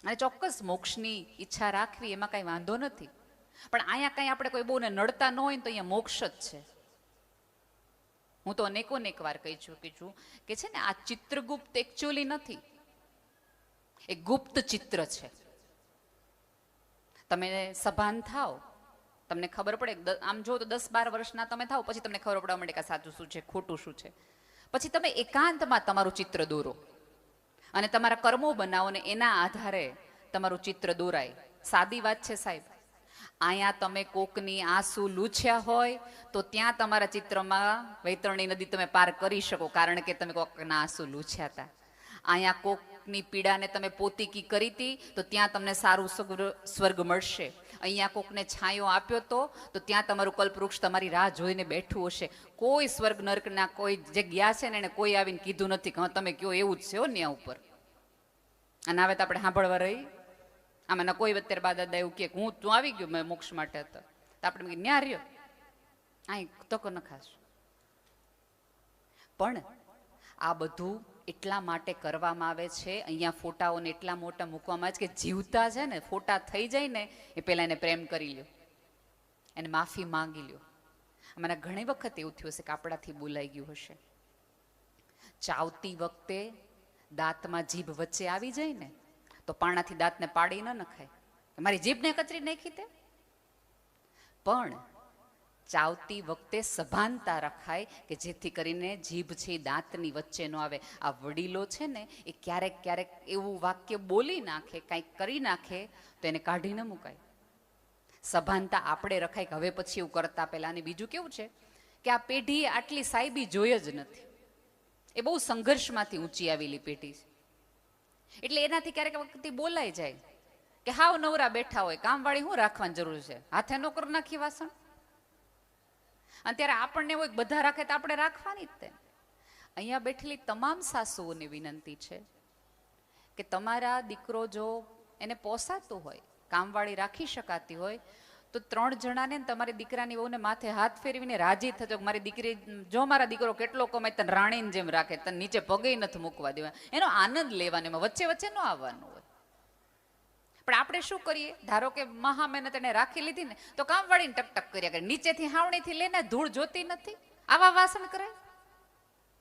અને ચોક્કસ મોક્ષની ઈચ્છા રાખવી એમાં કાંઈ વાંધો નથી, પણ અહીંયા કાંઈ આપણે કોઈ બહુને નડતા ન હોય ને તો અહીંયા મોક્ષ જ છે. હું તો અનેક વાર કહી ચૂકી છું કે છે ને, આ ચિત્રગુપ્ત એકચ્યુઅલી નથી, એ ગુપ્ત ચિત્ર છે. તમે સભાન થાવ, તમને ખબર પડે, આમ જો તો 10-12 વર્ષના તમે થાવ પછી તમને ખબર પડવા માંડે કે સાચું શું છે, ખોટું શું છે. પછી તમે એકાંતમાં તમારું ચિત્ર દોરો અને તમારા કર્મો બનાવો ને એના આધારે તમારું ચિત્ર દોરાય. સાદી વાત છે સાહેબ. અહીંયા તમે કોકની આંસુ લૂછ્યા હોય તો ત્યાં તમારા ચિત્રમાં વૈતરણી નદી તમે પાર કરી શકો, કારણ કે તમે કોકના આંસુ લૂછ્યા હતા. અહીંયા કોકની પીડાને તમે પોતીકી કરી હતી તો ત્યાં તમને સારું સ્વર્ગ મળશે. અહીંયા કોકને છાંયો આપ્યો તો ત્યાં તમારું કલ્પવૃક્ષ તમારી રાહ જોઈને બેઠું હશે. કોઈ સ્વર્ગ નર્કના કોઈ જે ગયા છે ને એને કોઈ આવીને કીધું નથી કે હા તમે કયો એવું જ છે હો ત્યાં ઉપર. અને હવે તો આપણે સાંભળવા રહી, આમાં કોઈ અત્યારે બા દાદા એવું કે હું તું આવી ગયો મેં મોક્ષ માટે હતો, તો આપણે ન્યા રહ્યો અહીં તકો ન ખાસ. પણ આ બધું એટલા માટે કરવામાં આવે છે, અહીંયા ફોટાઓને એટલા મોટા મૂકવામાં આવે છે કે જીવતા છે ને ફોટા થઈ જાય ને એ પહેલાં એને પ્રેમ કરી લ્યો, એને માફી માંગી લ્યો. મને ઘણી વખત એવું થયું હશે કે આપણાથી બોલાઈ ગયું હશે. ચાવતી વખતે દાંતમાં જીભ વચ્ચે આવી જાય ને તો પાણાથી દાંતને પાડી ન નખાય, મારી જીભને કચરી નાખી તે. પણ ચાવતી વખતે સભાનતા રખાય કે જેથી કરીને જીભ છે દાંતની વચ્ચે ન આવે. આ વડીલો છે ને એ ક્યારેક ક્યારેક એવું વાક્ય બોલી નાખે, કાંઈક કરી નાખે તો એને કાઢી ન મુકાય. સભાનતા આપણે રખાય કે હવે પછી એવું કરતા પહેલા. અને બીજું કેવું છે કે આ પેઢીએ આટલી સાહેબી જોઈ જ નથી, એ બહુ સંઘર્ષમાંથી ઊંચી આવેલી પેઢી છે. એટલે એનાથી ક્યારેક વખતે બોલાઈ જાય કે હાવ નવરા બેઠા હોય, કામવાળી શું રાખવાની જરૂર છે, હાથે નો કરી નાખી વાસણ. અને ત્યારે આપણને હોય બધા રાખે તો આપણે રાખવાની જ તે. અહીંયા બેઠેલી તમામ સાસુઓને વિનંતી છે કે તમારા દીકરો જો એને પોસાતું હોય, કામવાળી રાખી શકાતી હોય તો 3 જણાને તમારી દીકરાની વહુને માથે હાથ ફેરવીને રાજી થજો. મારી દીકરી જો મારા દીકરો કેટલો કમાય તને રાણીને જેમ રાખે, તને નીચે પગે નથી મૂકવા દેવા, એનો આનંદ લેવાનો, એમાં વચ્ચે વચ્ચે ન આવવાનું હોય. પણ આપણે શું કરીએ, ધારો કે મહા મહેનત એને રાખી લીધી ને તો કામવાળીને ટકટક કર્યા કરે, નીચેથી હાવણીથી લઈને ધૂળ જોતી નથી, આવા વાસણ કરે.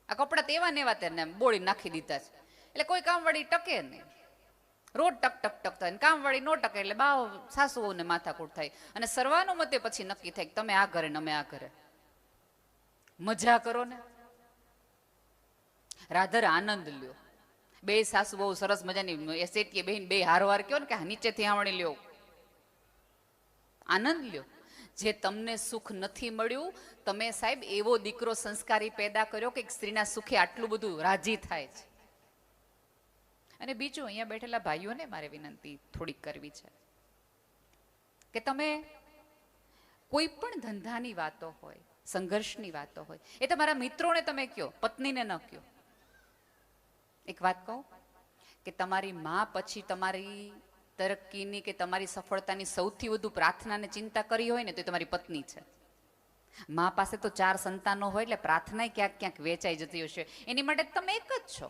આ કપડા તેવા ને એવા તેને બોળી નાખી દીધા છે, એટલે કોઈ કામવાળી ટકે નહીં. રોજ ટક ટક ટક થાય, કામવાળી નો ટકે એટલે બાવ સાસુઓને માથાકૂટ થાય. અને સર્વાનુમતે પછી નક્કી થાય કે તમે આ ઘરે ને અમે આ ઘરે. મજા કરો ને, રાધર આનંદ લ્યો. બે સાસુ બહુ સરસ મજાની એ શેઠીએ બેન બે હારવાર કયો ને કે નીચેથી હાવણી લ્યો, આનંદ લ્યો. જે તમને સુખ નથી મળ્યું, તમે સાહેબ એવો દીકરો સંસ્કારી પેદા કર્યો કે સ્ત્રીના સુખે આટલું બધું રાજી થાય છે. અને બીજું, અહીંયા બેઠેલા ભાઈઓને મારે વિનંતી થોડીક કરવી છે કે તમે કોઈ પણ ધંધાની વાતો હોય, સંઘર્ષની વાતો હોય, એ તમારા મિત્રોને તમે કયો, પત્નીને ન કયો. એક વાત કહું કે તમારી માં પછી તમારી તરક્કીની કે તમારી સફળતાની સૌથી વધુ પ્રાર્થના ને ચિંતા કરી હોય ને તો એ તમારી પત્ની છે. માં પાસે તો 4 સંતાનો હોય એટલે પ્રાર્થના ક્યાંક ક્યાંક વેચાઈ જતી હશે. એની માટે તમે એક જ છો.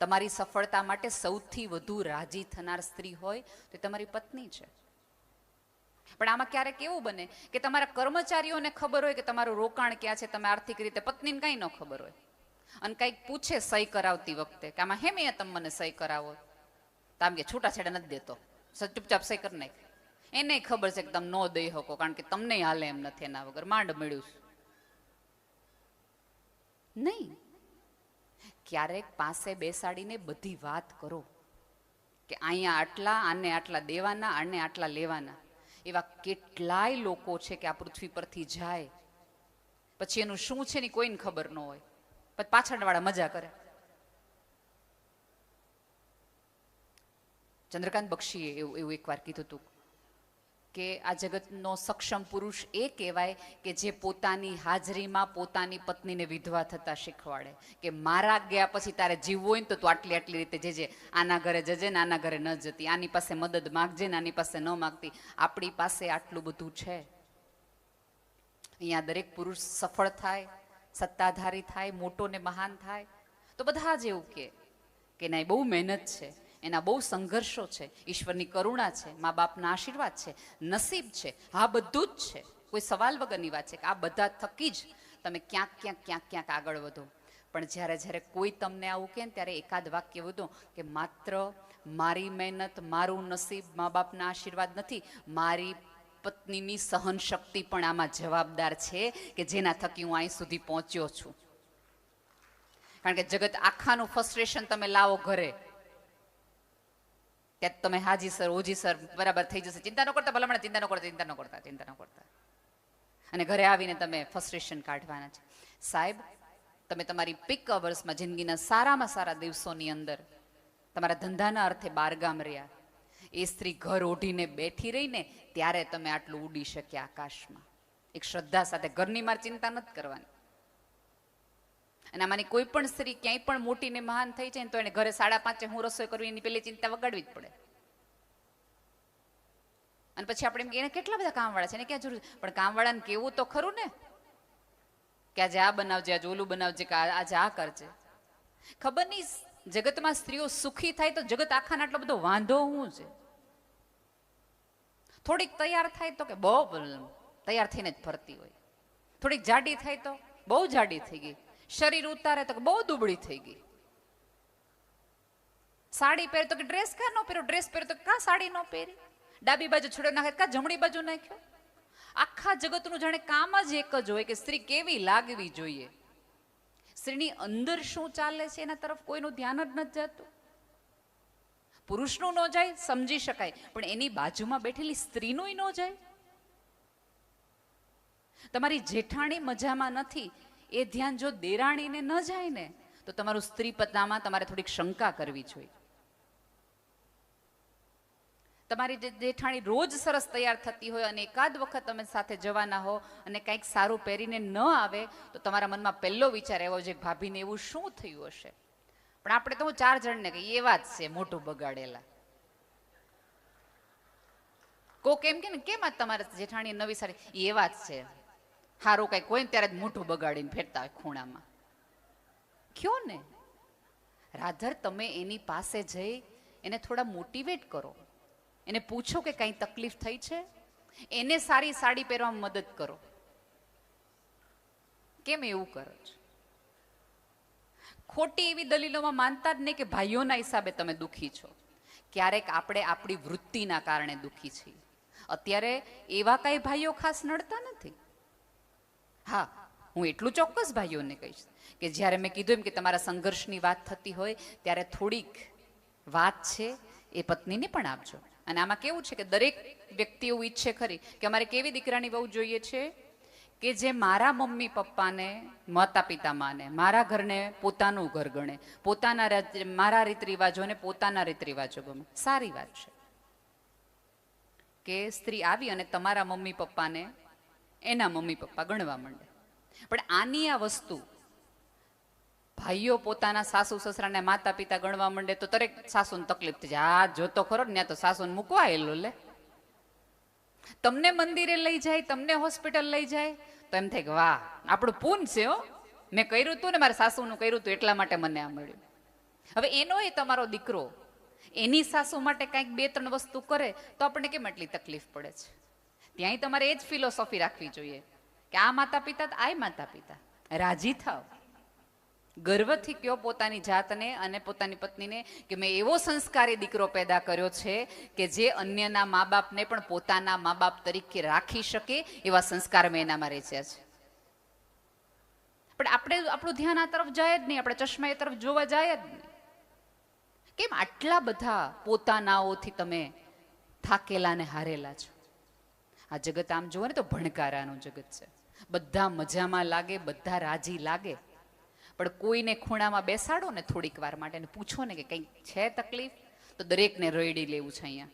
તમારી સફળતા માટે સૌથી વધુ રાજી થનાર સ્ત્રી હોય તો એ તમારી પત્ની છે. પણ આમાં ક્યારેક એવું બને કે તમારા કર્મચારીઓને ખબર હોય કે તમારું રોકાણ ક્યાં છે, તમે આર્થિક રીતે, પત્નીને કાંઈ ન ખબર હોય અને કંઈક પૂછે સહી કરાવતી વખતે કે આમાં હેમે તમે મને સહી કરાવો, તો આમ કે છૂટાછેડા નથી દેતો, ચૂપચાપ સહી કરી નાખ. એને ખબર છે કે તમે ન દઈ શકો કારણ કે તમને હાલે એમ નથી, એના વગર માંડ મળ્યું નહીં. ક્યારેક પાસે બેસાડીને બધી વાત કરો કે અહીંયા આટલા, આને આટલા દેવાના, આને આટલા લેવાના. એવા કેટલાય લોકો છે કે આ પૃથ્વી પરથી જાય પછી એનું શું છે ને કોઈને ખબર ન હોય, પછી પાછળવાળા મજા કરે. ચંદ્રકાંત બક્ષીએ એવું એકવાર કીધું હતું કે આ જગતનો સક્ષમ પુરુષ એ કહેવાય કે જે પોતાની હાજરીમાં પોતાની પત્નીને વિધવા થતા શીખવાડે કે મારા ગયા પછી તારે જીવવું હોય ને તો તું આટલી આટલી રીતે જજે, આના ઘરે જજે ને આના ઘરે ન જતી, આની પાસે મદદ માગજે ને આની પાસે ન માગતી. આપણી પાસે આટલું બધું છે. અહીંયા દરેક પુરુષ સફળ થાય, સત્તાધારી થાય, મોટો ને મહાન થાય તો બધા જ એવું કે ના બહુ મહેનત છે, એના બહુ સંઘર્ષો છે, ઈશ્વરની કરુણા છે, મા બાપના આશીર્વાદ છે, નસીબ છે, હા બધું જ છે. કોઈ સવાલ વગરની વાત છે કે આ બધા થકી જ તમે ક્યાંક આગળ વધો. પણ જ્યારે કોઈ તમને આવું કહે ને ત્યારે એકાદ વાક્ય વધો કે માત્ર મારી મહેનત, મારું નસીબ, મા બાપના આશીર્વાદ નથી, મારી પત્નીની સહન શક્તિ પણ આમાં જવાબદાર છે કે જેના થકી હું અહીં સુધી પહોંચ્યો છું. કારણ કે જગત આખાનું ફ્રસ્ટ્રેશન તમે લાવો ઘરે, ત્યાં તમે હાજી સર, ઓજી સર, બરાબર થઈ જશે, ચિંતા ન કરતા, ભલામણ ચિંતા ન કરતા. અને ઘરે આવીને તમે ફ્રસ્ટ્રેશન કાઢવાના છે. સાહેબ, તમે તમારી પીક અવર્સમાં, જિંદગીના સારામાં સારા દિવસોની અંદર તમારા ધંધાના અર્થે બારગામ રહ્યા, એ સ્ત્રી ઘર ઓઢીને બેઠી રહીને ત્યારે તમે આટલું ઉડી શક્યા આકાશમાં. એક શ્રદ્ધા સાથે ઘરની માર ચિંતા નથી કરવાની. અને આમાંની કોઈ પણ સ્ત્રી ક્યાંય પણ મોટી ને મહાન થઈ જાય ને તો એને ઘરે 5:30 હું રસોઈ કરવી એની પેલી ચિંતા વગાડવી જ પડે. અને પછી આપણે એમ એને કેટલા બધા કામવાળા છે, એને ક્યાં જરૂર, પણ કામવાળાને કેવું તો ખરું ને કે આજે આ બનાવજે, આજે ઓલું બનાવજે, કે આજે આ કરજે. ખબર નહીં જગતમાં સ્ત્રીઓ સુખી થાય તો જગત આખાને આટલો બધો વાંધો શું છે? થોડીક તૈયાર થાય તો કે બહુ તૈયાર થઈને જ ફરતી હોય, થોડીક જાડી થાય તો બહુ જાડી થઈ ગઈ, શરીર ઉતારે તો બહુ દુબળી થઈ ગઈ, સાડી પહેરે તો કે ડ્રેસ કા ન પહેરો, ડ્રેસ પહેરે તો કા સાડી ન પહેરી, ડાબી બાજુ છોડો નાખે કા જમણી બાજુ નાખ્યો. આખા જગતનું જાણે કામ જ એક જ હોય કે સ્ત્રી કેવી લાગવી જોઈએ. સ્ત્રીની અંદર શું ચાલે છે એના તરફ કોઈનું ધ્યાન જ નથી જતું. પુરુષનું ન જાય સમજી શકાય, પણ એની બાજુમાં બેઠેલી સ્ત્રીનું ન જાય. તમારી જેઠાણી મજામાં નથી એ ધ્યાન જો દેરાણીને ન જાય ને તો તમારું સ્ત્રી પત્નામાં તમારે થોડીક શંકા કરવી જોઈએ. તમારી જેઠાણી રોજ સરસ તૈયાર થતી હોય અને એકાદ વખત તમે સાથે જવાના હો અને કંઈક સારું પહેરીને ન આવે તો તમારા મનમાં પહેલો વિચાર એવો છે કે ભાભીને એવું શું થયું હશે. પણ આપણે તો 4 જણને કહીએ એ વાત છે મોઢું બગાડેલા. કોક એમ કે ને કેમ આ તમારે જેઠાણી નવી સાડી, એ વાત છે સારું કઈક હોય ને ત્યારે જ મોઢું બગાડીને ફેરતા હોય ખૂણામાં. કયો ને રાધર, તમે એની પાસે જઈ એને થોડા મોટિવેટ કરો, એને પૂછો કે કઈ તકલીફ થઈ છે, એને સારી સાડી પહેરવામાં મદદ કરો. કેમ એવું કરો છો? ખોટી એવી દલીલોમાં માનતા જ નહીં કે ભાઈઓના હિસાબે તમે દુઃખી છો. ક્યારેક આપણે આપણી વૃત્તિના કારણે દુઃખી છીએ. અત્યારે એવા કઈ ભાઈઓ ખાસ નડતા નથી. હા, હું એટલું ચોક્કસ ભાઈઓને કહીશ કે જ્યારે મેં કીધું એમ કે તમારા સંઘર્ષની વાત થતી હોય ત્યારે થોડીક વાત છે એ પત્નીને પણ આપજો. અને આમાં કેવું છે કે દરેક વ્યક્તિ એવું ઈચ્છે ખરી કે અમારે કેવી દીકરાની વહુ જોઈએ છે કે જે મારા મમ્મી પપ્પાને, માતા પિતા માને, મારા ઘરને પોતાનું ઘર ગણે, મારા રીત રિવાજોને પોતાના રીત રિવાજો ગમે. સારી વાત છે કે સ્ત્રી આવી અને તમારા મમ્મી પપ્પાને એના મમ્મી પપ્પા ગણવા માંડે. પણ આની આ વસ્તુ ભાઈઓ પોતાના સાસુ સસરાને માતા પિતા ગણવા માંડે તો દરેક સાસુને તકલીફ થઈ જાય. આ જોતો ખરો ને, ત્યાં તો સાસુને મૂકવા એલો લે. તમને મંદિરે લઈ જાય, તમને હોસ્પિટલ લઈ જાય તો એમ થાય કે વાહ આપણું પૂન છે, હો મેં કર્યું હતું ને, મારા સાસુનું કર્યું હતું એટલા માટે મને આ મળ્યું. હવે એનો એ તમારો દીકરો એની સાસુ માટે કંઈક 2-3 વસ્તુ કરે તો આપણને કેમ એટલી તકલીફ પડે છે. ત્યાંય તમારે એ જ ફિલોસોફી રાખવી જોઈએ કે આ માતા પિતા આ માતા પિતા, રાજી થાવ, ગર્વથી કયો પોતાની જાતને અને પોતાની પત્નીને કે મેં એવો સંસ્કારી દીકરો પેદા કર્યો છે કે જે અન્યના મા બાપને પણ પોતાના મા બાપ તરીકે રાખી શકે એવા સંસ્કાર મેં એનામાં રચ્યા છે. પણ આપણે આપણું ધ્યાન આ તરફ જાય જ નહીં, આપણે ચશ્મા એ તરફ જોવા જાય જ નહીં. કેમ આટલા બધા પોતાનાઓથી તમે થાકેલા ને હારેલા છો? આ જગત આમ જુઓ ને તો ભણકારાનું જગત છે. બધા મજામાં લાગે, બધા રાજી લાગે, પણ કોઈને ખૂણામાં બેસાડો ને થોડીક વાર માટે ને પૂછો ને કે કંઈક છે તકલીફ તો દરેકને રડી લેવું છે. અહીંયા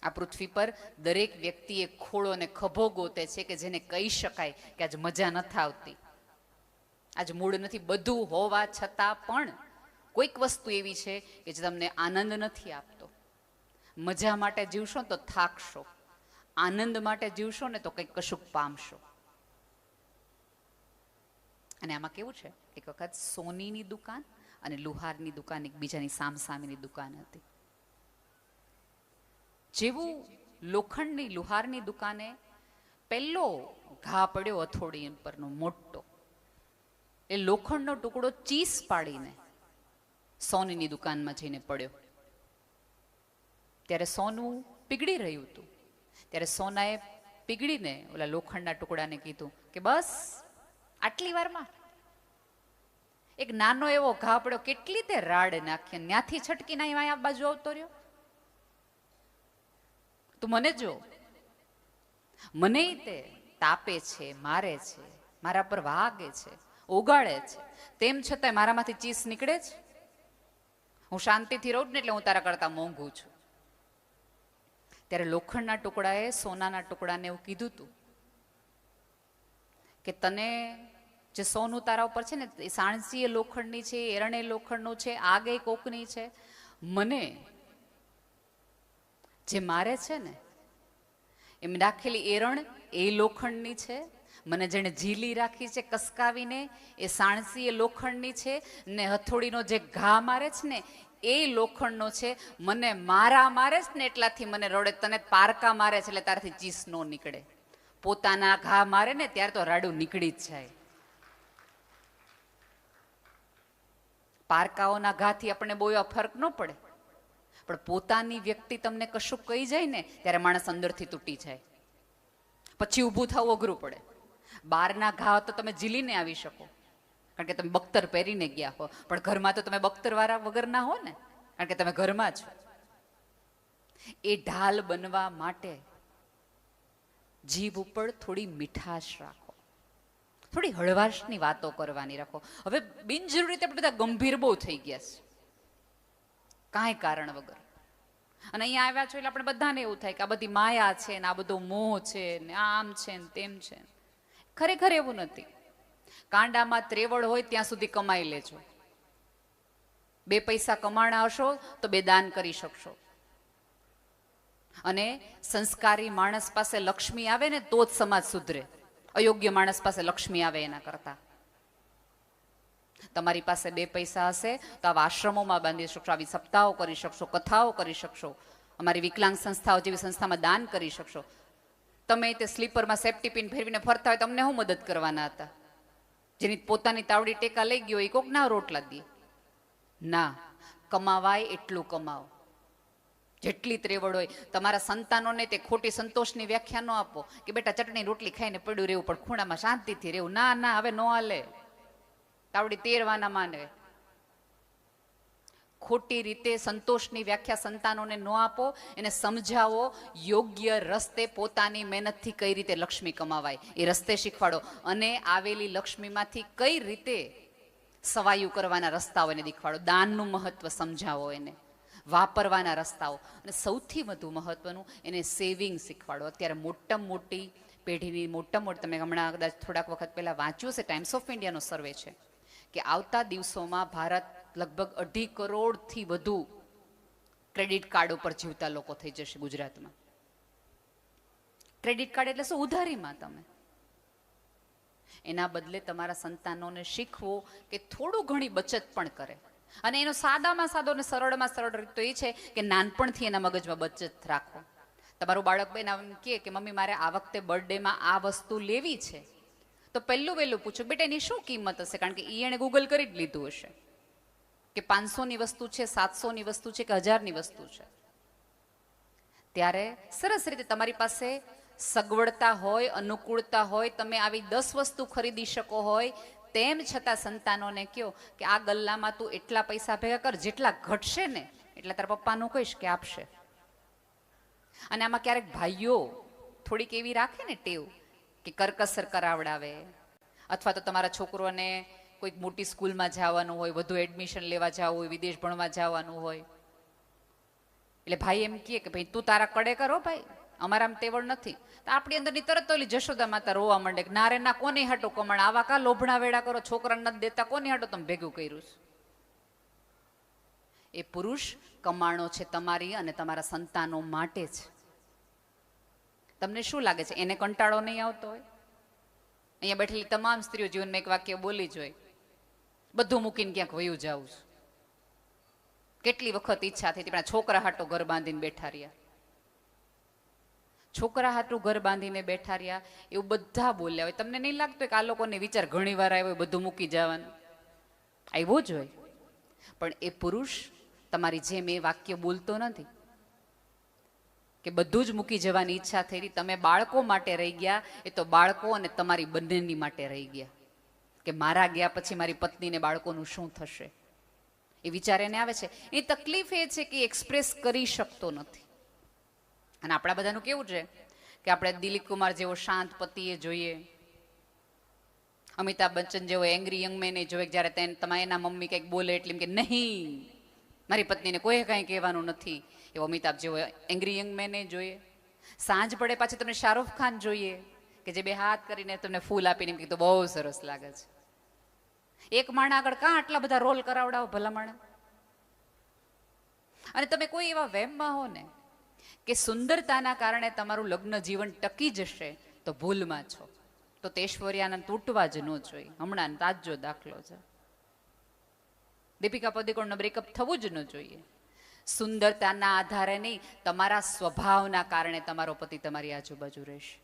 આ પૃથ્વી પર દરેક વ્યક્તિ એક ખોળો ને ખભો ગોતે છે કે જેને કહી શકાય કે આજ મજા નથી આવતી, આજ મૂડ નથી. બધું હોવા છતાં પણ કોઈક વસ્તુ એવી છે કે જે તમને આનંદ નથી આપતો. મજા માટે જીવશો તો થાકશો, આનંદ માટે જીવશો ને તો કંઈક કશુંક પામશો. અને આમાં કેવું છે, એક વખત સોનીની દુકાન અને લુહારની દુકાન એકબીજાની સામસામેની દુકાન હતી. જેવું લોખંડની લુહારની દુકાને પહેલો ઘા પડ્યો હથોડી પરનો મોટો, એ લોખંડનો ટુકડો ચીસ પાડીને સોનીની દુકાનમાં જઈને પડ્યો. ત્યારે સોનું પીગળી રહ્યું હતું. ત્યારે સોનાએ પીગળીને ઓલા લોખંડના ટુકડાને કીધું કે બસ આટલી વારમાં એક નાનો એવો ઘા પડ્યો, કેટલી તે રાડ નાખી, ત્યાંથી છટકીને અહીંયા બાજુ આવતો રહ્યો. તું મને જો, મને તે તાપે છે, મારે છે, મારા પર વાગે છે, ઓગાળે છે, તેમ છતાંય મારામાંથી ચીસ નીકળે છે. હું શાંતિથી રહું ને એટલે હું તારા કરતા મોંઘું છું. ત્યારે લોખંડના ટુકડાએ સોનાના ટુકડાને એવું કીધું હતું કે તને જે સોનું તારા ઉપર છે ને, એ સાણસી લોખંડની છે, એરણે લોખંડનું છે, આગે કોકની છે. મને જે મારે છે ને, એમ રાખેલી એરણ એ લોખંડની છે. મને જેને ઝીલી રાખી છે કસકાવીને, એ સાણસી એ લોખંડની છે. ને હથોડીનો જે ઘા મારે છે ને, એ લોખંડનો છે. મને મારા મારે છે ને એટલાથી મને રડે, તને પારકા મારે છે એટલે તારાથી ચીસ નો નીકળે. પોતાના ઘા મારે ને ત્યારે તો રાડું નીકળી જ જાય. પારકાઓના ઘાથી આપણને બહુ ફરક ન પડે, પણ પોતાની વ્યક્તિ તમને કશું કહી જાય ને ત્યારે માણસ અંદરથી તૂટી જાય, પછી ઊભું થવું અઘરું પડે. બહારના ઘા તો તમે ઝીલીને આવી શકો, કારણ કે તમે બખ્તર પહેરીને ગયા હો, પણ ઘરમાં તો તમે બખ્તર વાળા વગર ના હો ને, કારણ કે તમે ઘરમાં છો. એ ઢાલ બનવા માટે જીભ ઉપર થોડી મીઠાશ રાખો, થોડી હળવાશની વાતો કરવાની રાખો. હવે બિનજરૂરી રીતે આપણે બધા ગંભીર બહુ થઈ ગયા છે, કાંઈ કારણ વગર. અને અહીંયા આવ્યા છો એટલે આપણે બધાને એવું થાય કે આ બધી માયા છે ને, આ બધો મોહ છે ને, આમ છે ને તેમ છે. ખરેખર એવું નથી. કાંડામાં ત્રેવડ હોય ત્યાં સુધી કમાઈ લેજો. 2 પૈસા કમાણા હશો તો 2 દાન કરી શકશો. અને સંસ્કારી માણસ પાસે લક્ષ્મી આવે ને તો જ સમાજ સુધરે. અયોગ્ય માણસ પાસે લક્ષ્મી આવે એના કરતા. તમારી પાસે 2 પૈસા હશે તો આવા આશ્રમોમાં બાંધી શકશો, આવી સપ્તાહો કરી શકશો, કથાઓ કરી શકશો, અમારી વિકલાંગ સંસ્થાઓ જેવી સંસ્થામાં દાન કરી શકશો. તમે તે સ્લીપરમાં સેફ્ટી પિન ફેરવીને ફરતા હોય, તમને શું મદદ કરવાના હતા? જેની પોતાની તાવડી ટેકા લઈ ગયો એ કોક ના રોટલા દે ના. કમાવાય એટલું કમાવો, જેટલી ત્રેવડ હોય. તમારા સંતાનોને તે ખોટી સંતોષની વ્યાખ્યા ન આપો કે બેટા ચટણી રોટલી ખાઈને પડ્યું રહેવું, પણ ખૂણામાં શાંતિથી રહેવું. ના ના, હવે નો હાલે. તાવડી તેરવાના માને. ખોટી રીતે સંતોષની વ્યાખ્યા સંતાનોને ન આપો, એને સમજાવો યોગ્ય રસ્તે પોતાની મહેનતથી કઈ રીતે લક્ષ્મી કમાવાય એ રસ્તે શીખવાડો. અને આવેલી લક્ષ્મીમાંથી કઈ રીતે સવાયું કરવાના રસ્તાઓ એને દેખાડો. દાનનું મહત્વ સમજાવો એને, વાપરવાના રસ્તાઓ. અને સૌથી વધુ મહત્વનું, એને સેવિંગ શીખવાડો. અત્યારે મોટામાં મોટી પેઢીની મોટામાં મોટી, તમે હમણાં કદાચ થોડાક વખત પહેલાં વાંચ્યું છે, ટાઈમ્સ ઓફ ઇન્ડિયાનો સર્વે છે કે આવતા દિવસોમાં ભારત લગભગ 2.5 કરોડથી વધુ ક્રેડિટ કાર્ડ ઉપર જીવતા લોકો થઈ જશે ગુજરાતમાં. ક્રેડિટ કાર્ડ એટલે શું? ઉધારીમાં તમે. એના બદલે તમારા સંતાનોને શીખવો કે થોડું ઘણી બચત પણ કરે. અને એનો સાદામાં સાદો અને સરળમાં સરળ રીત તો એ છે કે નાનપણથી એના મગજમાં બચત રાખો. તમારું બાળક બેન કહે કે મમ્મી મારે આ વખતે બર્થડેમાં આ વસ્તુ લેવી છે, તો પહેલું વહેલું પૂછો બેટા એની શું કિંમત હશે, કારણ કે એને ગૂગલ કરી જ લીધું હશે કે 500ની વસ્તુ છે, 700ની વસ્તુ છે કે 1000ની વસ્તુ છે. ત્યારે સરસ રીતે તમારી પાસે સગવડતા હોય, અનુકૂળતા હોય, તમે આવી 10 વસ્તુ ખરીદી શકો હોય, તેમ છતાં સંતાનોને કહો કે આ ગલ્લામાં તું એટલા પૈસા ભેગા કર, જેટલા ઘટશે ને એટલા તારા પપ્પાનું કહીશ કે આપશે. અને આમાં ક્યારેક ભાઈઓ થોડીક એવી રાખે ને ટેવ કે કરકસર કરાવડાવે, અથવા તો તમારા છોકરોને કોઈક મોટી સ્કૂલમાં જવાનું હોય, વધુ એડમિશન લેવા જવું હોય, વિદેશ ભણવા જવાનું હોય, એટલે ભાઈ એમ કહે કે ભાઈ તું તારા કડે કરો ભાઈ, અમારામાં તેવડ નથી. તો આપણી અંદરની તરત ઓલી જશોદા માતા રોવા માંડે કે ના રે ના, કોને હાટો કમણ, આવા કા લોભણા વેડા કરો, છોકરાને નથી દેતા, કોને હાટો તમે ભેગું કર્યું છે? એ પુરુષ કમાણો છે તમારી અને તમારા સંતાનો માટે જ. તમને શું લાગે છે એને કંટાળો નહીં આવતો હોય? અહીંયા બેઠેલી તમામ સ્ત્રીઓ જીવનમાં એક વાક્ય બોલી જ હોય, બધું મૂકીને ક્યાંક વયું જાઉં છું. કેટલી વખત ઈચ્છા થઈ હતી, પણ છોકરા હાટો ઘર બાંધીને બેઠા રહ્યા, છોકરા હાટું ઘર બાંધીને બેઠા રહ્યા, એવું બધા બોલ્યા હોય. તમને નહીં લાગતું કે આ લોકોને વિચાર ઘણી વાર આવ્યો બધું મૂકી જવાનું? આવ્યો જ હોય, પણ એ પુરુષ તમારી જેમ એ વાક્ય બોલતો નથી કે બધું જ મૂકી જવાની ઈચ્છા થઈ હતી. તમે બાળકો માટે રહી ગયા, એ તો બાળકો અને તમારી બંનેની માટે રહી ગયા કે મારા ગયા પછી મારી પત્નીને બાળકોનું શું થશે, એ વિચાર એને આવે છે. એ તકલીફ એ છે કે એક્સપ્રેસ કરી શકતો નથી. અને આપણા બધાનું કેવું છે કે આપણે દિલીપ કુમાર જેવો શાંત પતિએ જોઈએ, અમિતાભ બચ્ચન જેવો એંગ્રી યંગ મેન જોઈએ, જ્યારે તમે એના મમ્મી કંઈક બોલે એટલે કે નહીં મારી પત્નીને કોઈ કાંઈ કહેવાનું નથી, એવો અમિતાભ જેવો એંગ્રી યંગ મેને જોઈએ. સાંજ પડે પાછી તમને શાહરૂખ ખાન જોઈએ કે જે બે હાથ કરીને તમને ફૂલ આપીને એમ કીધું બહુ સરસ લાગે છે. એક માણા આગળ કાં આટલા બધા રોલ કરાવડાવો ભલા માણા? અને તમે કોઈ એવા વહેમમાં હો ને કે સુંદરતાના કારણે તમારું લગ્ન જીવન ટકી જશે, તો ભૂલમાં છો. તો તે ઐશ્વર્યાને તૂટવા જ ન જોઈએ. હમણાં તાજો દાખલો છે, દીપિકા પદુકોણનું બ્રેકઅપ થવું જ ન જોઈએ. સુંદરતાના આધારે નહીં, તમારા સ્વભાવના કારણે તમારો પતિ તમારી આજુબાજુ રહેશે.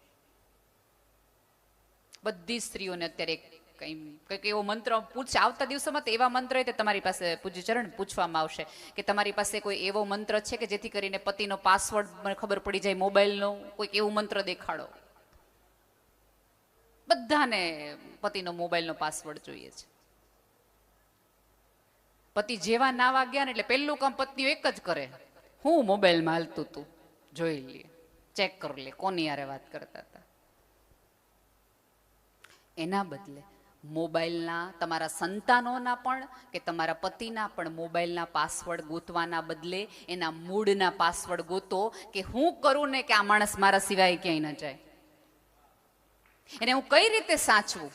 બધી સ્ત્રીઓને અત્યારે કંઈક એવો મંત્ર પૂછ, આવતા દિવસોમાં તો એવા મંત્ર હોય તમારી પાસે પૂજ્ય ચરણ પૂછવામાં આવશે કે તમારી પાસે કોઈ એવો મંત્ર છે કે જેથી કરીને પતિનો પાસવર્ડ મને ખબર પડી જાય મોબાઈલનો, કોઈક એવું મંત્ર દેખાડો. બધાને પતિનો મોબાઈલનો પાસવર્ડ જોઈએ છે. પતિ જેવા નાવા ગયા ને એટલે પહેલું કામ પત્નીઓ એક જ કરે, હું મોબાઈલમાં હાલતું તું જોઈ લે, ચેક કરી લે કોની યારે વાત કરતા હતા. એના બદલે મોબાઈલના તમારા સંતાનોના પણ કે તમારા પતિના પણ મોબાઈલના પાસવર્ડ ગોતવાના બદલે એના મૂળના પાસવર્ડ ગોતો કે હું કરું ને કે આ માણસ મારા સિવાય ક્યાંય ન જાય, એને હું કઈ રીતે સાચવું,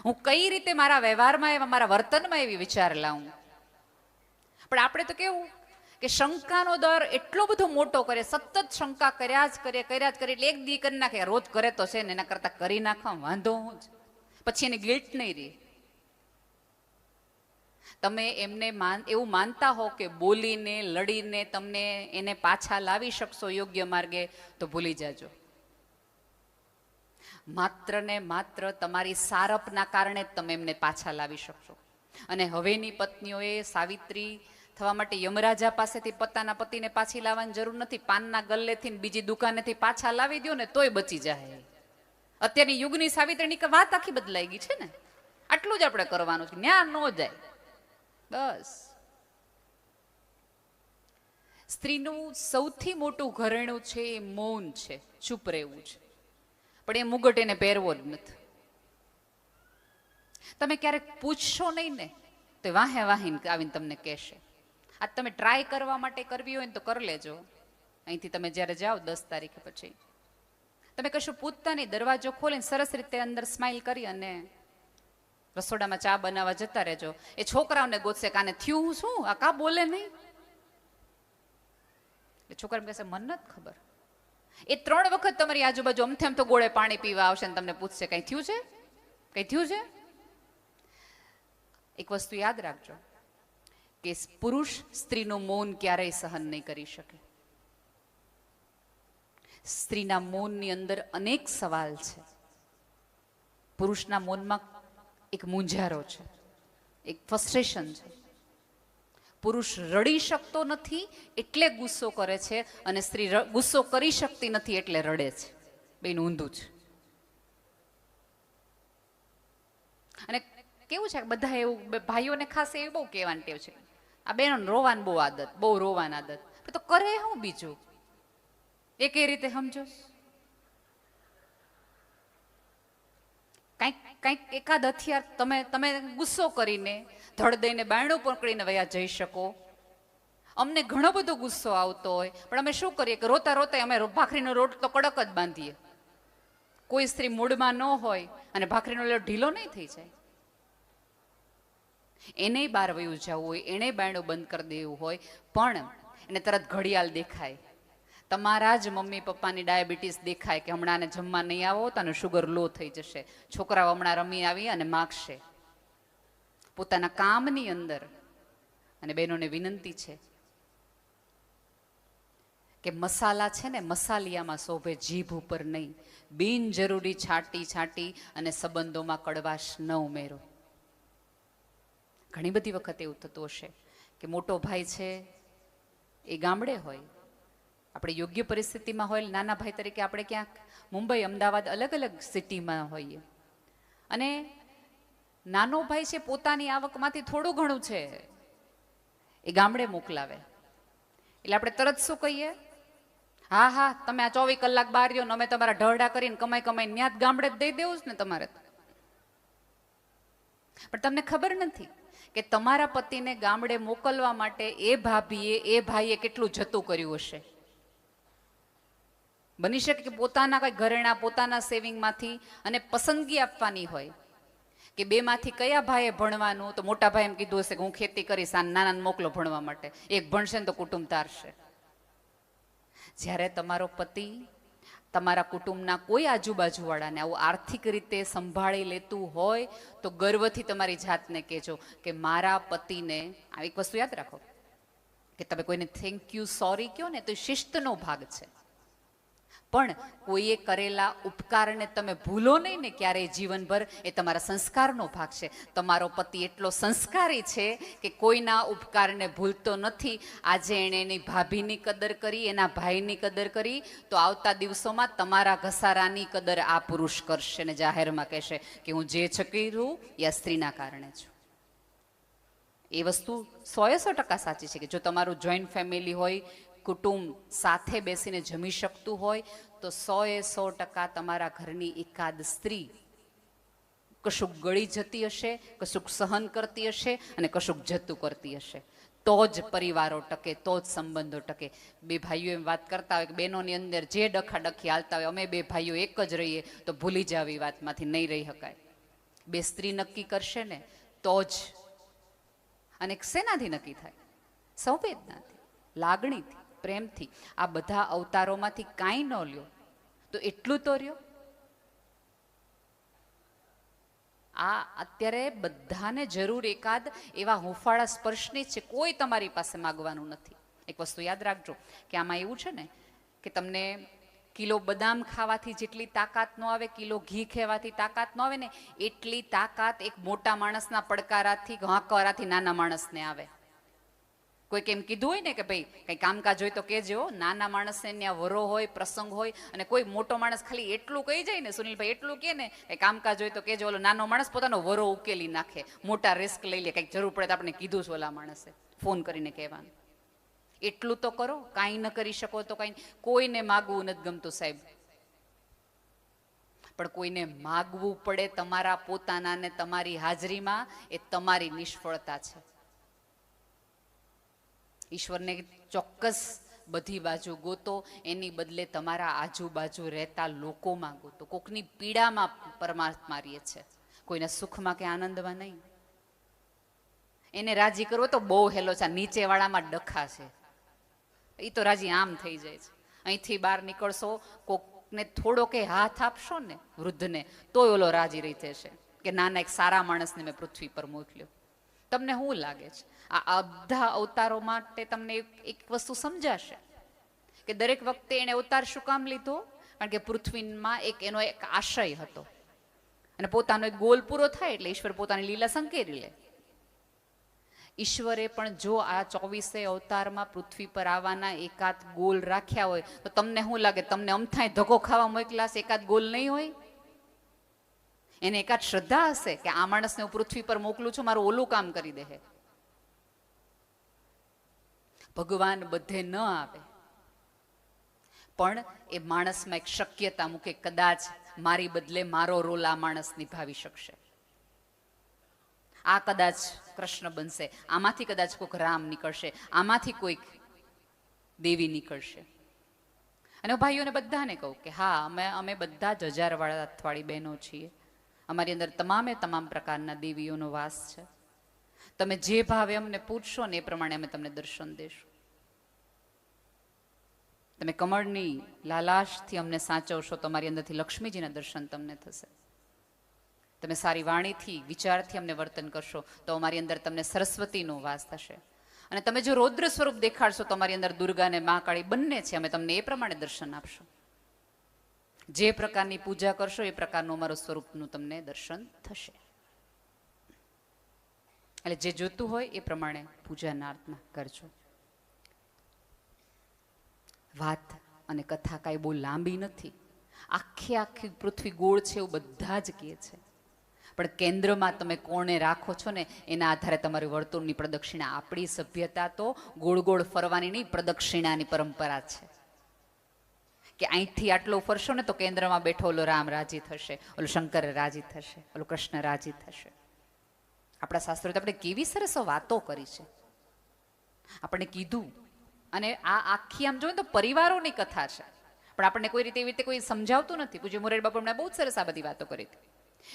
હું કઈ રીતે મારા વ્યવહારમાં મારા વર્તનમાં એવી વિચાર લાવું. પણ આપણે તો કેવું કે શંકાનો દર એટલો બધો મોટો કરે, સતત શંકા કર્યા જ કરે એટલે એક દી કરી નાખે, રોજ કરે તો છે ને એના કરતા કરી નાખવા વાંધો હું જ, પછી એને ગિલ્ટ નહીં રહી. તમે એમને એવું માનતા હો કે બોલીને લડીને તમને એને પાછા લાવી શકશો યોગ્ય માર્ગે, તો ભૂલી જાજો. માત્ર ને માત્ર તમારી સારપના કારણે જ તમે એમને પાછા લાવી શકશો. અને હવેની પત્નીઓએ સાવિત્રી થવા માટે યમરાજા પાસેથી પોતાના પતિને પાછી લાવવાની જરૂર નથી. પાનના ગલ્લેથી બીજી દુકાનેથી પાછા લાવી દો ને તોય બચી જાય. અત્યારની યુગની સાવિત્રીની વાત આખી બદલાઈ ગઈ છે ને. આટલું જ આપણે કરવાનું છે, ન્યા ન જાય બસ. સ્ત્રીનું સૌથી મોટું ઘરેણું છે એ મૌન છે, ચૂપ રહેવું છે. પણ એ મુગટ એને પહેરવો જ નથી. તમે ક્યારેક પૂછશો નહીં ને તો વાહે વાહીને આવીને તમને કહેશે. આ તમે ટ્રાય કરવા માટે કરવી હોય ને તો કરી લેજો. અહીંથી તમે જ્યારે જાઓ 10 તારીખે પછી તમે કશું પૂછતા નહીં, દરવાજો ખોલીને સરસ રીતે અંદર સ્માઇલ કરી અને રસોડામાં ચા બનાવવા જતા રહેજો. એ છોકરાઓને ગોતશે કે આને થયું શું, આ કા બોલે નહીં. એટલે છોકરા કહેશે મને નથી ખબર. એ 3 વખત તમારી આજુબાજુ અમથેમ તો ગોળે પાણી પીવા આવશે ને તમને પૂછશે કઈ થયું છે, કઈ થયું છે. એક વસ્તુ યાદ રાખજો કે પુરુષ સ્ત્રીનું મૌન ક્યારેય સહન નહીં કરી શકે. સ્ત્રીના મૌનની અંદર અનેક સવાલ છે. પુરુષના મૌનમાં એક મૂંઝારો છે, એક ફ્રસ્ટ્રેશન છે. પુરુષ રડી શકતો નથી એટલે ગુસ્સો કરે છે, અને સ્ત્રી ગુસ્સો કરી શકતી નથી એટલે રડે છે. બેનું ઊંધું છે. અને કેવું છે બધા એવું ભાઈઓને ખાસ એવું બહુ કહેવાની ટેવ છે, આ બેનો રોવાની બહુ આદત, બહુ રોવાની આદત. તો કરે હું બીજું એ કઈ રીતે સમજો. કંઈક એકાદ હથિયાર તમે ગુસ્સો કરીને ધડ દઈને બાયણું પકડીને વયા જઈ શકો. અમને ઘણો બધો ગુસ્સો આવતો હોય પણ અમે શું કરીએ કે રોતા રોતા અમે ભાખરીનો રોટ તો કડક જ બાંધીએ. કોઈ સ્ત્રી મૂડમાં ન હોય અને ભાખરીનો લોટ ઢીલો નહીં થઈ જાય. એને બહાર વયું જવું હોય, એને બાયણું બંધ કરી દેવું હોય, પણ એને તરત ઘડિયાળ દેખાય, તમારા જ મમ્મી પપ્પાની ડાયાબિટીસ દેખાય કે હમણાં આને જમવા નહીં આવો તો આનો શુગર લો થઈ જશે. છોકરાઓ હમણાં રમી આવી અને માગશે. પોતાના કામની અંદર અને બહેનોને વિનંતી છે કે મસાલા છે ને મસાલિયામાં શોભે, જીભ ઉપર નહીં. બિનજરૂરી છાંટી અને સંબંધોમાં કડવાશ ન ઉમેરો. ઘણી બધી વખત એવું થતું હશે કે મોટો ભાઈ છે એ ગામડે હોય, આપણે યોગ્ય પરિસ્થિતિમાં હોય, નાના ભાઈ તરીકે આપણે ક્યાંક મુંબઈ, અમદાવાદ, અલગ અલગ સિટીમાં હોઈએ, અને નાનો ભાઈ છે પોતાની આવકમાંથી થોડું ઘણું છે એ ગામડે મોકલાવે, એટલે આપણે તરત શું કહીએ? હા હા, તમે આ 24 કલાક બહાર રહ્યો ને અમે તમારા ઢળડા કરીને કમાઈને ન્યાત ગામડે જ દઈ દેવું જ ને તમારે. પણ તમને ખબર નથી કે તમારા પતિને ગામડે મોકલવા માટે એ ભાઈએ કેટલું જતું કર્યું હશે. બની શકે કે પોતાના કઈ ઘરેણા, પોતાના સેવિંગમાંથી અને પસંદગી આપવાની હોય કે બેમાંથી કયા ભાઈએ ભણવાનું, તો મોટા ભાઈ એમ કીધું હશે કે હું ખેતી કરીશ, આ નાનાને મોકલો ભણવા માટે, એક ભણશે ને તો કુટુંબ તારશે. જ્યારે તમારો પતિ તમારા કુટુંબના કોઈ આજુબાજુવાળાને આવું આર્થિક રીતે સંભાળી લેતું હોય તો ગર્વથી તમારી જાતને કહેજો કે મારા પતિને, આ એક વસ્તુ યાદ રાખો કે તમે કોઈને થેન્ક યુ, સોરી કહો ને તો શિસ્તનો ભાગ છે, પણ કોઈએ કરેલા ઉપકારને તમે ભૂલો નહીં ને ક્યારેય જીવનભર, એ તમારા સંસ્કારનો ભાગ છે. તમારો પતિ એટલો સંસ્કારી છે કે કોઈના ઉપકારને ભૂલતો નથી. આજે એણે એની ભાભીની કદર કરી, એના ભાઈની કદર કરી, તો આવતા દિવસોમાં તમારા ઘસારાની કદર આ પુરુષ કરશે ને જાહેરમાં કહેશે કે હું જે છકી છું એ આ સ્ત્રીના કારણે છું. એ વસ્તુ 100% સાચી છે કે જો તમારું જોઈન્ટ ફેમિલી હોય, કુટુંબ સાથે બેસીને જમી શકતું હોય, તો 100% તમારા ઘરની એકાદ સ્ત્રી કશુંક ગળી જતી હશે, કશુંક સહન કરતી હશે અને કશુંક જતું કરતી હશે. તો જ પરિવારો ટકે, તો જ સંબંધો ટકે. બે ભાઈઓ એમ વાત કરતા હોય કે બહેનોની અંદર જે ડખાડખી હાલતા હોય, અમે બે ભાઈઓ એક જ રહીએ, તો ભૂલી જાવ એ વાતમાંથી, નહીં રહી શકાય. બે સ્ત્રી નક્કી કરશે ને તો જ. અને શેનાથી નક્કી થાય? સંવેદનાથી, લાગણીથી, પ્રેમથી. આ બધા અવતારોમાંથી કાંઈ ન લ્યો તો એટલું તો રહ્યો. આ અત્યારે બધાને જરૂર એકાદ એવા હુંફાળા સ્પર્શની છે, કોઈ તમારી પાસે માગવાનું નથી. એક વસ્તુ યાદ રાખજો કે આમાં એવું છે ને કે તમને કિલો બદામ ખાવાથી જેટલી તાકાત ન આવે, કિલો ઘી ખેવાથી તાકાત ન આવે ને, એટલી તાકાત એક મોટા માણસના પડકારાથી, હાંકવારાથી નાના માણસને આવે. કોઈક એમ કીધું હોય ને કે ભાઈ કંઈ કામકાજ હોય તો કહેજો, નાના માણસને ત્યાં વરો હોય, પ્રસંગ હોય, અને કોઈ મોટો માણસ ખાલી એટલું કહી જાય ને, સુનિલભાઈ એટલું કહે ને કે કામકાજ હોય તો કહેજો, ઓલો નાનો માણસ પોતાનો વરો ઉકેલી નાખે, મોટા રિસ્ક લઈ લે, કંઈક જરૂર પડે તો આપણે કીધું છે ઓલા માણસે, ફોન કરીને કહેવાનું. એટલું તો કરો. કાંઈ ન કરી શકો તો કાંઈ. કોઈને માગવું નથી ગમતું સાહેબ, પણ કોઈને માગવું પડે તમારા પોતાનાને તમારી હાજરીમાં, એ તમારી નિષ્ફળતા છે. ઈશ્વરને ચોક્કસ બધી બાજુ ગોતો, એની બદલે તમારા આજુબાજુ રહેતા લોકોમાં ગોતો. કોકની પીડામાં પરમાત્મા રહે છે, કોઈના સુખમાં કે આનંદમાં નહીં. એને રાજી કરવો તો બહુ હેલો છે. નીચેવાળામાં ડખા છે, એ તો રાજી આમ થઈ જાય છે. અહીંથી બહાર નીકળશો, કોકને થોડો કે હાથ આપશો ને વૃદ્ધને, તોય ઓલો રાજી રહી જશે કે નાના એક સારા માણસને મેં પૃથ્વી પર મોકલ્યો. તમને શું લાગે છે આ બધા અવતારો માટે તમને એક વસ્તુ સમજાશે કે દરેક વખતે એણે અવતાર શું કામ લીધો? કારણ કે પૃથ્વીમાં એનો એક આશય હતો, અને પોતાનો એક ગોલ પૂરો થાય એટલે ઈશ્વર પોતાની લીલા સંકેરી લે. ઈશ્વરે પણ જો આ 24 અવતારમાં પૃથ્વી પર આવવાના એકાદ ગોલ રાખ્યા હોય, તો તમને શું લાગે તમને અમથાય ધક્કો ખાવા મોકલાશે? એકાદ ગોલ નહીં હોય? એને એકાદ શ્રદ્ધા હશે કે આ માણસને હું પૃથ્વી પર મોકલું છું, મારું ઓલું કામ કરી દે. ભગવાન બધે ન આવે, પણ એ માણસમાં એક શક્યતા મૂકે, કદાચ મારી બદલે મારો રોલ આ માણસ નિભાવી શકશે. આ કદાચ કૃષ્ણ બનશે, આમાંથી કદાચ કોઈક રામ નીકળશે, આમાંથી કોઈક દેવી નીકળશે. અને હું ભાઈઓને બધાને કહું કે હા, અમે બધા જ 1000 વાળી બહેનો છીએ. અમારી અંદર તમામ પ્રકારના દેવીઓનો વાસ છે. તમે જે ભાવે અમને પૂછશો ને એ પ્રમાણે અમે તમને દર્શન દેશું. તમે કમળની લાલાશથી અમને સાચવશો તો અમારી અંદરથી લક્ષ્મીજીના દર્શન તમને થશે. તમે સારી વાણીથી, વિચારથી અમને વર્તન કરશો તો અમારી અંદર તમને સરસ્વતીનો વાસ થશે. અને તમે જો રૌદ્ર સ્વરૂપ દેખાડશો, તમારી અંદર દુર્ગા અને મહાકાળી બંને છે, અમે તમને એ પ્રમાણે દર્શન આપશું. જે પ્રકારની પૂજા કરશો એ પ્રકારનું અમારું સ્વરૂપનું તમને દર્શન થશે. એટલે જે જોતું હોય એ પ્રમાણે પૂજાના અર્થમાં કરજો. વાત અને કથા કાંઈ બહુ લાંબી નથી. આખી પૃથ્વી ગોળ છે એવું બધા જ કહે છે, પણ કેન્દ્રમાં તમે કોને રાખો છો ને એના આધારે તમારી વર્તુળની પ્રદક્ષિણા. આપણી સભ્યતા તો ગોળ ગોળ ફરવાની નહીં, પ્રદક્ષિણાની પરંપરા છે. કે અહીંથી આટલો ફરશો ને તો કેન્દ્રમાં બેઠો ઓલો રામ રાજી થશે, ઓલો શંકર રાજી થશે, ઓલો કૃષ્ણ રાજી થશે. આપણા શાસ્ત્રોએ આપણે કેવી સરસ વાતો કરી છે, આપણને કીધું. અને આ આખી આમ જોઈએ તો પરિવારોની કથા છે, પણ આપણને કોઈ રીતે એવી રીતે કોઈ સમજાવતું નથી. પૂજ્ય મોરારી બાપુ એમણે બહુ જ સરસ આ બધી વાતો કરી હતી.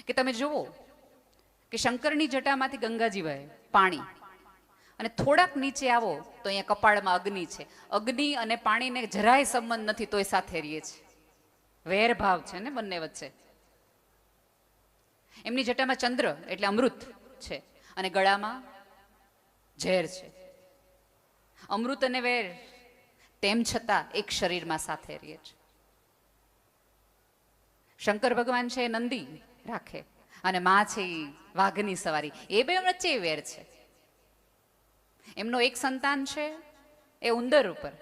કે તમે જુઓ કે શંકરની જટામાંથી ગંગાજી વહે પાણી, અને થોડાક નીચે આવો તો અહીંયા કપાળમાં અગ્નિ છે. અગ્નિ અને પાણીને જરાય સંબંધ નથી, તોય સાથે રહીએ છે. વેરભાવ છે ને બંને વચ્ચે. એમની જટામાં ચંદ્ર એટલે અમૃત છે, અને ગળામાં ઝેર છે. અમૃત અને વેર તેમ છતાં એક શરીરમાં સાથે રહીએ છે. શંકર ભગવાન છે એ નંદી રાખે, અને માં છે એ વાઘની સવારી. એ બે વચ્ચે વેર છે. એમનો એક સંતાન છે એ ઉંદર ઉપર,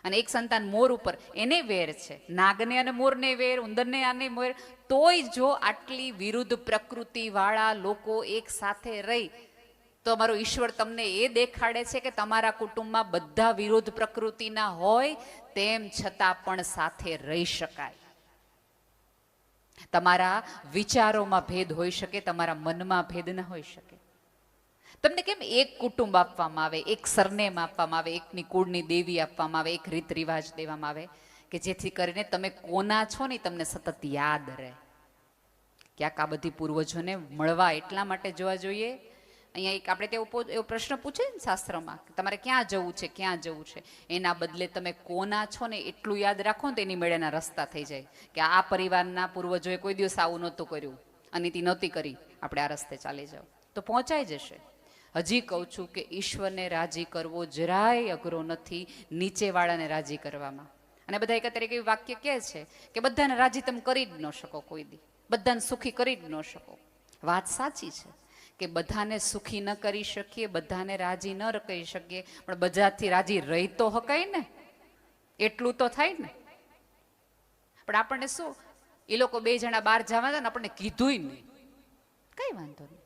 અને એક સંતાન મોર ઉપર, એને વેર છે. નાગને અને મોરને વેર, ઉંદરને આને વેર. તોય જો આટલી વિરુદ્ધ પ્રકૃતિ વાળા લોકો એક સાથે રહી, તો અમારો ઈશ્વર તમને એ દેખાડે છે કે તમારા કુટુંબમાં બધા વિરુદ્ધ પ્રકૃતિના હોય, તેમ છતાં પણ સાથે રહી શકાય. તમારા વિચારોમાં ભેદ હોઈ શકે, તમારા મનમાં ભેદ ન હોઈ શકે. તમને કેમ એક કુટુંબ આપવામાં આવે, એક સરનેમ આપવામાં આવે, એકની કુળની દેવી આપવામાં આવે, એક રીત રિવાજ દેવામાં આવે, કે જેથી કરીને તમે કોના છો ને તમને સતત યાદ રહે. ક્યાંક આ બધી પૂર્વજોને મળવા એટલા માટે જોવા જોઈએ. અહીંયા એક આપણે એવો પ્રશ્ન પૂછે ને શાસ્ત્રમાં, કે તમારે ક્યાં જવું છે, ક્યાં જવું છે. એના બદલે તમે કોના છો ને એટલું યાદ રાખો ને તો એની મેળેના રસ્તા થઈ જાય. કે આ પરિવારના પૂર્વજોએ કોઈ દિવસ આવું નહોતું કર્યું, અનીતિ નહોતી કરી, આપણે આ રસ્તે ચાલી જાઓ તો પહોંચાઈ જશે. હજી કહું છું કે ઈશ્વરને રાજી કરવો જરાય અઘરો નથી નીચેવાળાને રાજી કરવામાં. અને બધા એક તરીકે એવું વાક્ય કહે છે કે બધાને રાજી તમે કરી જ ન શકો, કોઈ દી બધાને સુખી કરી જ ન શકો. વાત સાચી છે કે બધાને સુખી ન કરી શકીએ, બધાને રાજી ન કરી શકીએ, પણ બધાથી રાજી રહી તો હકાય ને, એટલું તો થાય ને. પણ આપણને શું, એ લોકો બે જણા બહાર જવા હતા ને, આપણને કીધું નહીં. કઈ વાંધો નહીં,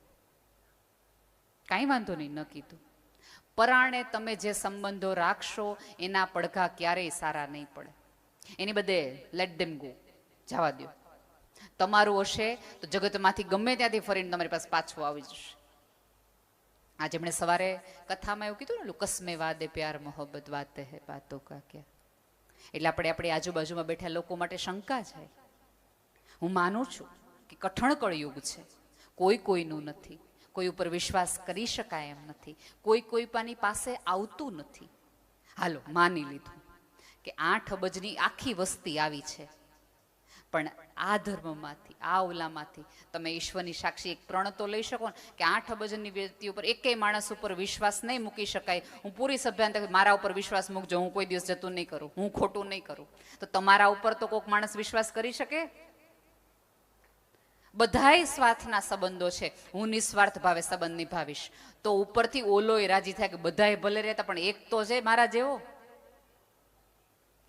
કાંઈ વાંધો નહીં, ન કીધું. પરાણે તમે જે સંબંધો રાખશો એના પડઘા ક્યારેય સારા નહીં પડે. એની બધે લેટ ધેમ ગો, જવા દો. તમારું હશે તો જગતમાંથી ગમે ત્યાંથી ફરીને તમારી પાસે પાછું આવી જશે. આજે એમણે સવારે કથામાં એવું કીધું ને, કસમે વાદે પ્યાર મોહબ્બત વાતે હે બાતો કા ક્યા. એટલે આપણે આપણી આજુબાજુમાં બેઠા લોકો માટે શંકા છે. હું માનું છું કે કઠણ કળયુગ છે, કોઈ કોઈનું નથી, કોઈ ઉપર વિશ્વાસ કરી શકાય એમ નથી, કોઈ કોઈ પાની પાસે આવતું નથી. હાલો માની લીધું કે 8 અબજની આખી વસ્તી આવી છે, પણ આ ધર્મમાંથી, આ ઓલામાંથી તમે ઈશ્વરની સાક્ષી એક પ્રણ તો લઈ શકો ને કે 8 અબજની વ્યક્તિ ઉપર એકેય માણસ ઉપર વિશ્વાસ નહીં મૂકી શકાય. હું પૂરી સભ્યતા મારા ઉપર વિશ્વાસ મૂકજો, હું કોઈ દિવસ જતું નહીં કરું, હું ખોટું નહીં કરું. તો તમારા ઉપર તો કોઈક માણસ વિશ્વાસ કરી શકે? બધાય સ્વાર્થના સંબંધો છે, હું નિસ્વાર્થ ભાવે સંબંધ નિભાવીશ. તો ઉપરથી ઓલોય રાજી થાય કે બધાય ભલે રહેતા પણ એક તો છે મારા જેવો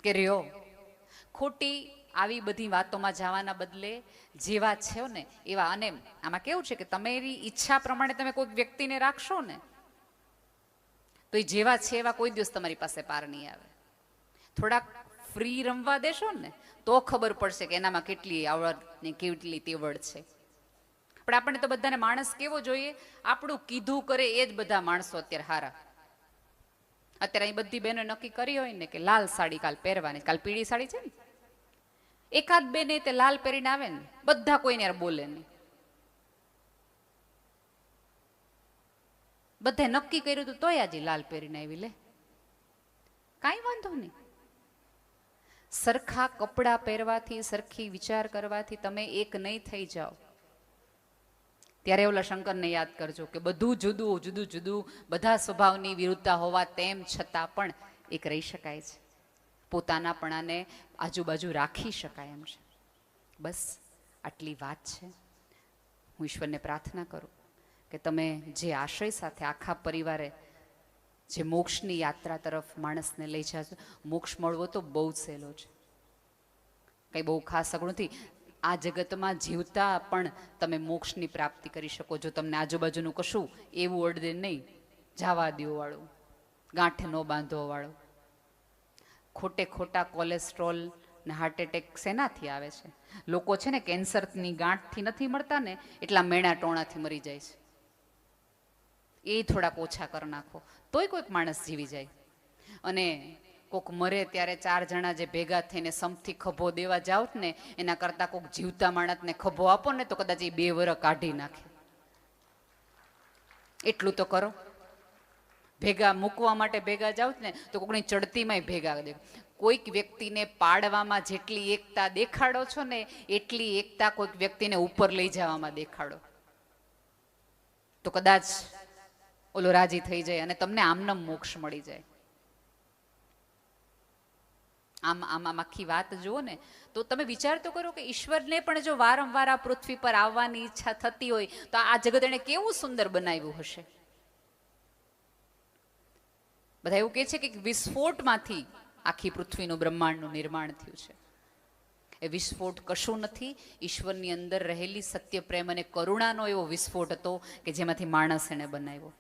કે રહ્યો. ખોટી આવી બધી વાતોમાં જવાના બદલે જેવા છે ને એવા. અને આમાં કેવું છે કે તમારી ઈચ્છા પ્રમાણે તમે કોઈ વ્યક્તિને રાખશો ને તો એ જેવા છે એવા કોઈ દિવસ તમારી પાસે પાર નહીં આવે. થોડાક ફ્રી રમવા દેશો ને તો ખબર પડશે કે એનામાં કેટલી આવડ ને કેટલી તેવડ છે. પણ આપણને તો બધાને માણસ કેવો જોઈએ, આપણું કીધું કરે એ જ બધા માણસો અત્યારે હારા. અત્યારે અહીં બધી બહેનો નક્કી કરી હોય ને કે લાલ સાડી કાલ પહેરવાની, કાલ પીળી સાડી છે ને, એકાદ બે ને તે લાલ પહેરીને આવે ને બધા કોઈને યાર બોલે નહીં. બધા નક્કી કર્યું હતું તોય આજે લાલ પહેરીને આવી લે, કાંઈ વાંધો નહીં. સરખા કપડાં પહેરવાથી, સરખી વિચાર કરવાથી તમે એક નહીં થઈ જાઓ. ત્યારે ઓલા શંકરને યાદ કરજો કે બધું જુદું જુદું જુદું, બધા સ્વભાવની વિરુદ્ધતા હોવા તેમ છતાં પણ એક રહી શકાય છે, પોતાનાપણાને આજુબાજુ રાખી શકાય એમ છે. બસ આટલી વાત છે. હું ઈશ્વરને પ્રાર્થના કરું કે તમે જે આશય સાથે આખા પરિવારે જે મોક્ષની યાત્રા તરફ માણસને લઈ જાજો, મોક્ષ મળવો તો બહુ જ સહેલો છે, કંઈ બહુ ખાસ અઘરું નથી. આ જગતમાં જીવતા પણ તમે મોક્ષની પ્રાપ્તિ કરી શકો જો તમને આજુબાજુનું કશું એવું અડદે નહીં, જવા દેવાવાળું, ગાંઠે ન બાંધવાવાળું. ખોટે ખોટા કોલેસ્ટ્રોલ ને હાર્ટ એટેક શેનાથી આવે છે? લોકો છે ને કેન્સરની ગાંઠથી નથી મળતા ને, એટલા મેણા ટોણાથી મરી જાય છે. એ થોડાક ઓછા કરી નાખો તોય કોઈક માણસ જીવી જાય. અને કોક મરે ત્યારે 4 જણા જે ભેગા થઈને સમથી ખભો દેવા જાઓ ને, એના કરતાં કોક જીવતા માણસને ખભો આપો ને તો કદાચ એ 2 વર્ષ કાઢી નાખે. એટલું તો કરો. ભેગા મૂકવા માટે ભેગા જાઓ ને તો કોકની ચડતીમાંય ભેગા દે. કોઈક વ્યક્તિને પાડવામાં જેટલી એકતા દેખાડો છો ને, એટલી એકતા કોઈક વ્યક્તિને ઉપર લઈ જવામાં દેખાડો, તો કદાચ ઓલો રાજી થઈ જાય અને તમને આમનામ મોક્ષ મળી જાય. આમ આખી વાત જુઓ ને તો તમે વિચાર તો કરો કે ઈશ્વરને પણ જો વારંવાર આ પૃથ્વી પર આવવાની ઈચ્છા થતી હોય તો આ જગત એને કેવું સુંદર બનાવ્યું હશે. બધા એવું કહે છે કે વિસ્ફોટમાંથી આખી પૃથ્વીનું બ્રહ્માંડનું નિર્માણ થયું છે. એ વિસ્ફોટ કશું નથી, ઈશ્વરની અંદર રહેલી સત્ય, પ્રેમ અને કરુણાનો એવો વિસ્ફોટ હતો કે જેમાંથી માણસ એને બનાવ્યો.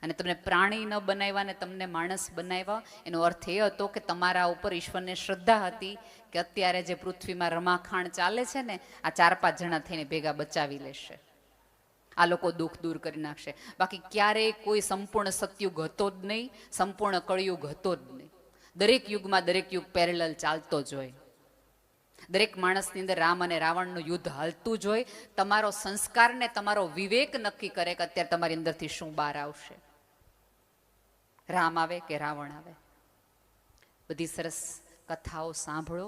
અને તમને પ્રાણી ન બનાવ્યા ને તમને માણસ બનાવ્યા, એનો અર્થ એ હતો કે તમારા ઉપર ઈશ્વરને શ્રદ્ધા હતી કે અત્યારે જે પૃથ્વીમાં રમાખાણ ચાલે છે ને, આ 4-5 જણા થઈને ભેગા બચાવી લેશે, આ લોકો દુઃખ દૂર કરી નાખશે. બાકી ક્યારેય કોઈ સંપૂર્ણ સતયુગ હતો જ નહીં, સંપૂર્ણ કળિયુગ હતો જ નહીં. દરેક યુગમાં દરેક યુગ પેરેલલ ચાલતો જ હોય. દરેક માણસની અંદર રામ અને રાવણનું યુદ્ધ હાલતું જ હોય. તમારો સંસ્કાર ને તમારો વિવેક નક્કી કરે કે અત્યારે તમારી અંદરથી શું બહાર આવશે, રામ આવે કે રાવણ આવે. બધી સરસ કથાઓ સાંભળો,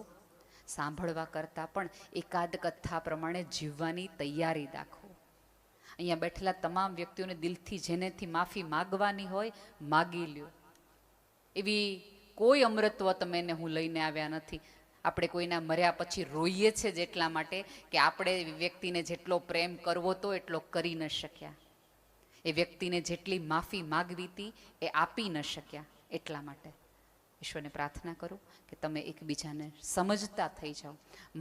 સાંભળવા કરતાં પણ એકાદ કથા પ્રમાણે જીવવાની તૈયારી દાખવો. અહીંયા બેઠેલા તમામ વ્યક્તિઓને દિલથી જેનેથી માફી માગવાની હોય માગી લ્યો. એવી કોઈ અમૃતત્વ તમે એને હું લઈને આવ્યા નથી. આપણે કોઈના મર્યા પછી રોઈએ છીએ જ એટલા માટે કે આપણે વ્યક્તિને જેટલો પ્રેમ કરવો તો એટલો કરી ન શક્યા, એ વ્યક્તિને જેટલી માફી માગવી હતી એ આપી ન શક્યા. એટલા માટે ઈશ્વરને પ્રાર્થના કરું કે તમે એકબીજાને સમજતા થઈ જાઓ,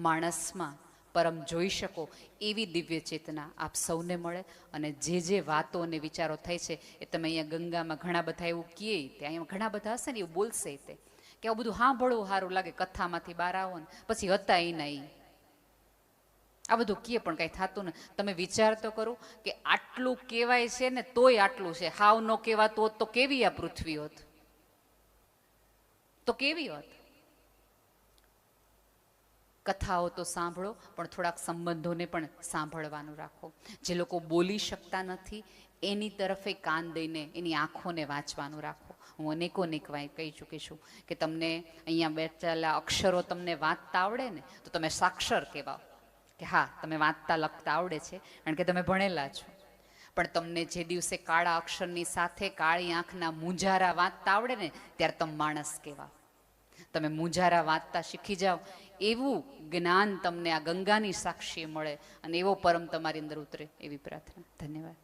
માણસમાં પરમ જોઈ શકો એવી દિવ્ય ચેતના આપ સૌને મળે. અને જે વાતો અને વિચારો થાય છે એ તમે અહીંયા ગંગામાં ઘણા બધા એવું કહે, તે અહીંયા ઘણા બધા હશે ને એવું બોલશે તે કે આવું બધું સાંભળવું સારું લાગે, કથામાંથી બહાર આવો ને પછી હતા એ નહીં, આ બધું કહે પણ કાંઈ થતું ને. તમે વિચાર તો કરો કે આટલું કહેવાય છે ને તોય આટલું છે. હાવ ન કહેવાતું હોત તો કેવી આ પૃથ્વી હોત, તો કેવી હોત. કથાઓ તો સાંભળો પણ થોડાક સંબંધોને પણ સાંભળવાનું રાખો. જે લોકો બોલી શકતા નથી એની તરફે કાન દઈને એની આંખોને વાંચવાનું રાખો. હું અનેક વાર કહી ચૂકી છું કે તમને અહીંયા બેઠેલા અક્ષરો તમને વાંચતા આવડે ને તો તમે સાક્ષર કહેવાઓ કે હા તમે વાંચતા લખતા આવડે છે કારણ કે તમે ભણેલા છો. પણ તમને જે દિવસે કાળા અક્ષરની સાથે કાળી આંખના મૂંઝારા વાંચતા આવડે ને ત્યારે તમે માણસ કહેવાઓ. તમે મૂંઝારા વાંચતા શીખી જાઓ, એવું જ્ઞાન તમને આ ગંગાની સાક્ષી મળે અને એવો પરમ તમારી અંદર ઉતરે એવી પ્રાર્થના. ધન્યવાદ.